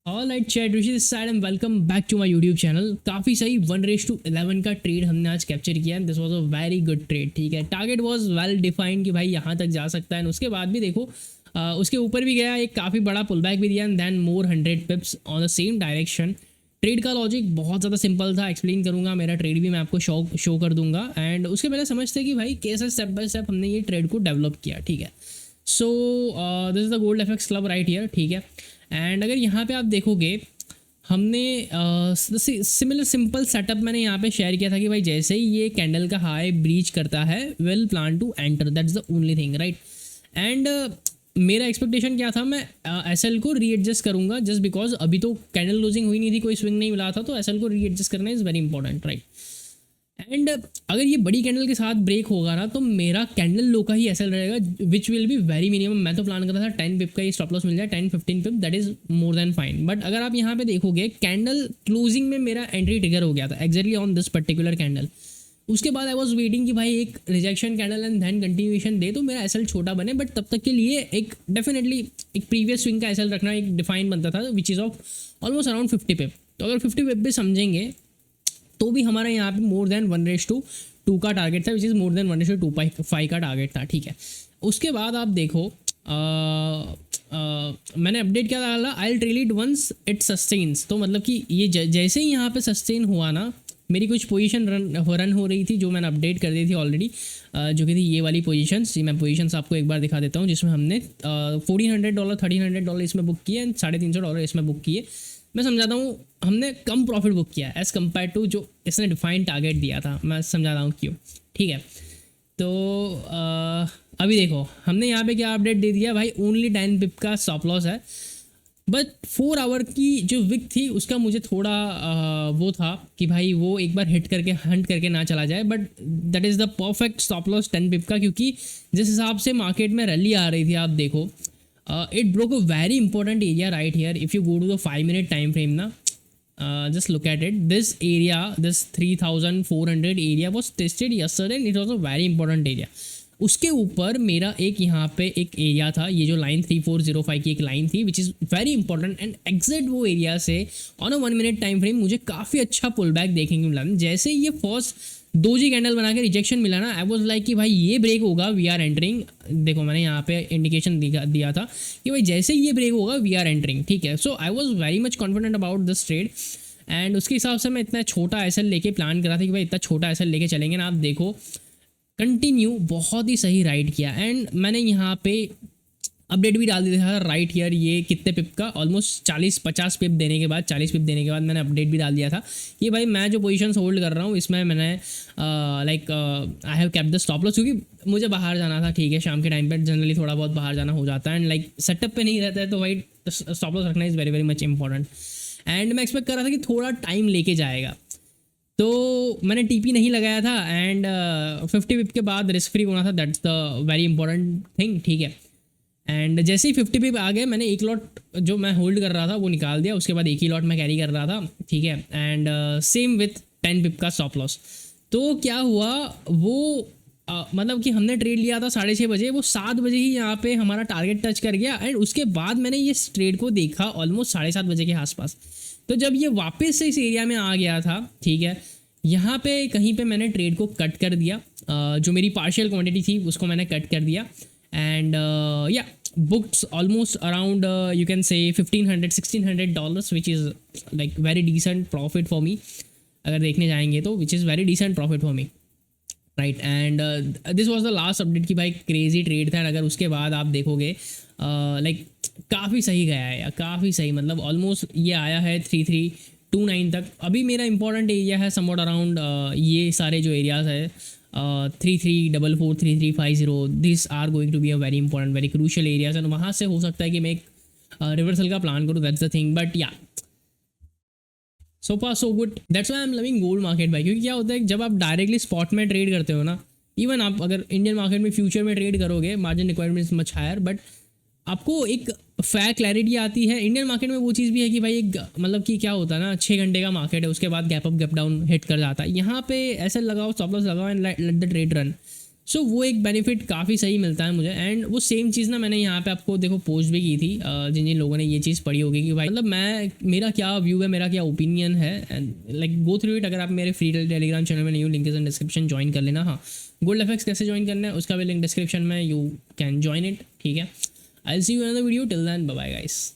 All right chat Rishi this side and welcome back to my YouTube channel. काफ़ी सही 1:11 का trade हमने आज कैप्चर किया and this was a very good trade. ठीक है, टारगेट वाज वेल डिफाइंड कि भाई यहाँ तक जा सकता है, उसके बाद भी देखो उसके ऊपर भी गया, एक काफ़ी बड़ा पुल बैक भी दिया and then more 100 pips on the same direction. Trade का लॉजिक बहुत ज़्यादा सिंपल था, एक्सप्लेन करूंगा, मेरा ट्रेड भी मैं आपको शो कर दूंगा एंड उसके पहले समझते कि भाई कैसे स्टेप बाय स्टेप हमने ये ट्रेड को डेवलप किया। ठीक है, so this is the gold FX club right here. ठीक है, एंड अगर यहाँ पे आप देखोगे हमने सिमिलर सिंपल सेटअप मैंने यहाँ पे शेयर किया था कि भाई जैसे ही ये कैंडल का हाई ब्रीच करता है will plan to enter, that's the only thing right. And मेरा एक्सपेक्टेशन क्या था, मैं एसएल को रीएडजस्ट करूंगा जस्ट बिकॉज अभी तो कैंडल क्लोजिंग हुई नहीं थी, कोई स्विंग नहीं मिला था, तो एसएल को रीएडजस्ट करना is very important right. And अगर ये बड़ी कैंडल के साथ ब्रेक होगा ना तो मेरा कैंडल लो का ही एसएल रहेगा which will be very minimum. मैं तो प्लान कर रहा था 10 पिप का ये स्टॉप लॉस मिल जाए, 10-15 pip, that is more than fine. But अगर आप यहाँ पे देखोगे कैंडल क्लोजिंग में मेरा एंट्री ट्रिगर हो गया था exactly on this particular candle. उसके बाद आई वॉज वेटिंग कि भाई एक rejection candle and then continuation दे तो मेरा एसएल छोटा बने, बट तब तक के लिए एक डेफिनेटली एक प्रीवियस स्विंग का एसएल रखना एक डिफाइन बनता था which is of almost around 50 पिप। तो अगर 50 पिप भी समझेंगे तो भी हमारा यहाँ पे मोर देन 1:2 का टारगेट था विच इज़ मोर देन 1:2.5 का टारगेट था। ठीक है, उसके बाद आप देखो मैंने अपडेट क्या डाला, I trail it once it sustains. तो मतलब कि ये जैसे ही यहाँ पे सस्टेन हुआ ना, मेरी कुछ पोजीशन रन हो रही थी जो मैंने अपडेट कर दी थी ऑलरेडी, जो कि थी ये वाली पोजीशंस। जी मैं पोजीशंस आपको एक बार दिखा देता हूँ जिसमें हमने $1,400 $1,300 इसमें बुक किए एंड $350 इसमें बुक किए। मैं समझाता हूँ हमने कम प्रॉफिट बुक किया एज़ कम्पेयर टू जो इसने डिफाइंड टारगेट दिया था, मैं समझाता हूँ क्यों। ठीक है, तो अभी देखो हमने यहाँ पे क्या अपडेट दे दिया भाई, ओनली 10 पिप का स्टॉप लॉस है, बट 4 आवर की जो विक थी उसका मुझे थोड़ा वो था कि भाई वो एक बार हंट करके ना चला जाए, but that is the perfect stop loss 10 पिप का, क्योंकि जिस हिसाब से मार्केट में रैली आ रही थी आप देखो it broke a very important area right here. If you go to the 5-minute time frame na, just look at it, this area, this 3400 area was tested yesterday and it was a very important area. उसके ऊपर मेरा एक यहाँ पे एक area था, ये जो लाइन 3405 की एक लाइन थी विच is very important and exact वो एरिया से on a 1 minute time frame मुझे काफ़ी अच्छा पुल बैक देखने को मिला। जैसे ही ये फर्स्ट दोजी कैंडल बना के रिजेक्शन मिला ना, आई वॉज लाइक कि भाई ये ब्रेक होगा, वी आर एंटरिंग। देखो मैंने यहाँ पे इंडिकेशन दिया था कि भाई जैसे ही ये ब्रेक होगा वी आर एंटरिंग। ठीक है, so I was very much confident about this trade and उसके हिसाब से मैं इतना छोटा एसएल लेके प्लान करा था कि भाई इतना छोटा एसएल लेके चलेंगे ना। आप देखो कंटिन्यू बहुत ही सही राइड किया एंड मैंने यहाँ पे अपडेट भी डाल दिया था राइट हियर, ये कितने पिप का, ऑलमोस्ट 40-50 पिप देने के बाद 40 पिप देने के बाद मैंने अपडेट भी डाल दिया था कि भाई मैं जो पोजीशंस होल्ड कर रहा हूँ इसमें मैंने like I have kept the stop loss, क्योंकि मुझे बाहर जाना था। ठीक है, शाम के टाइम पर जनरली थोड़ा बहुत बाहर जाना हो जाता है एंड लाइक सेटअप पे नहीं रहता है, तो भाई स्टॉप लॉस रखना is very very much important. And मैं एक्सपेक्ट कर रहा था कि थोड़ा टाइम लेके जाएगा, तो मैंने टीपी नहीं लगाया था एंड 50 पिप के बाद रिस्क फ्री होना था, that's the very important thing. ठीक है, एंड जैसे ही 50 पिप आ गए मैंने एक लॉट जो मैं होल्ड कर रहा था वो निकाल दिया, उसके बाद एक ही लॉट मैं कैरी कर रहा था। ठीक है, एंड सेम विथ 10 पिप का स्टॉप लॉस। तो क्या हुआ वो मतलब कि हमने ट्रेड लिया था 6:30 बजे, वो 7 बजे ही यहाँ पे हमारा टारगेट टच कर गया एंड उसके बाद मैंने ये ट्रेड को देखा ऑलमोस्ट 7:30 बजे के आसपास। तो जब ये वापस से इस एरिया में आ गया था, ठीक है, यहाँ पे कहीं पे मैंने ट्रेड को कट कर दिया, जो मेरी पार्शियल क्वांटिटी थी उसको मैंने कट कर दिया एंड या books almost around you can say $1,500-$1,600 which is like very decent profit for me. अगर देखने जाएंगे तो which is very decent profit for me right. And this was the last update की भाई क्रेजी ट्रेड था and अगर उसके बाद आप देखोगे लाइक काफ़ी सही गया है, काफ़ी सही, मतलब ऑलमोस्ट ये आया है 3329 तक। अभी मेरा इंपॉर्टेंट एरिया है समवॉट अराउंड ये सारे जो एरियाज़ है 3344 3350, this are going to be a very important very crucial areas and वहाँ से हो सकता है कि मैं एक रिवर्सल का प्लान करूँ, that's the thing. But yeah so far so good, that's why I am loving gold market भाई, क्योंकि क्या होता है जब आप डायरेक्टली स्पॉट में ट्रेड करते हो ना, इवन आप अगर इंडियन मार्केट में फ्यूचर में ट्रेड करोगे margin requirement much higher, but आपको एक फेयर क्लैरिटी आती है। इंडियन मार्केट में वो चीज़ भी है कि भाई एक मतलब कि क्या होता है ना, 6 घंटे का मार्केट है, उसके बाद gap up gap down hit कर जाता है। यहाँ पे ऐसा लगाओ, स्टॉप लॉस लगाओ and let the trade run. So वो एक बेनिफिट काफ़ी सही मिलता है मुझे। एंड वो सेम चीज़ ना मैंने यहाँ पे आपको देखो पोस्ट भी की थी, जिन जिन लोगों ने ये चीज़ पढ़ी होगी कि भाई मतलब मैं मेरा क्या व्यू है, मेरा क्या ओपिनियन है, and like go through it. अगर आप मेरे फ्री टेलीग्राम चैनल में नहीं हो, link is in description, join कर लेना। हाँ, गोल्ड एफएक्स कैसे ज्वाइन करना है उसका भी लिंक डिस्क्रिप्शन में, यू कैन ज्वाइन इट, ठीक है। I will see you in the video, till then bye bye guys.